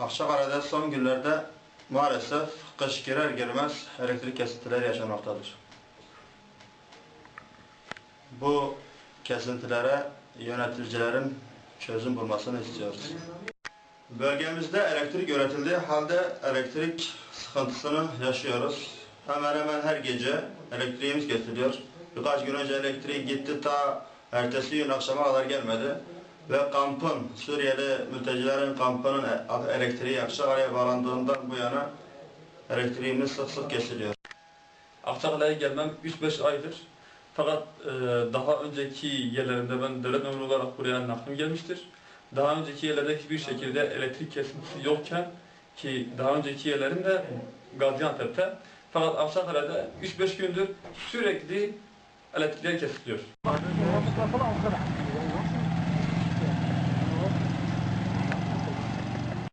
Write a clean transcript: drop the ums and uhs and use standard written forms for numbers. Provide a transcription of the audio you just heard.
Akçakale'de son günlerde maalesef kış girer girmez elektrik kesintileri yaşanmaktadır. Bu kesintilere yöneticilerin çözüm bulmasını istiyoruz. Bölgemizde elektrik üretildiği halde elektrik sıkıntısını yaşıyoruz. Hemen hemen her gece elektriğimiz kesiliyor. Birkaç gün önce elektriği gitti, ta ertesi gün akşama kadar gelmedi. Ve kampın, Suriyeli mültecilerin kampının elektriği Akçakale'ye bağlandığından bu yana elektriğimiz sık sık kesiliyor. Akçakale'ye gelmem 3-5 aydır. Fakat daha önceki yerlerimde ben devlet memuru olarak buraya naklim gelmiştir. Daha önceki yerlerde hiçbir şekilde elektrik kesintisi yokken, ki daha önceki yerlerim de Gaziantep'te. Fakat Akçakale'de 3-5 gündür sürekli elektrikler kesiliyor.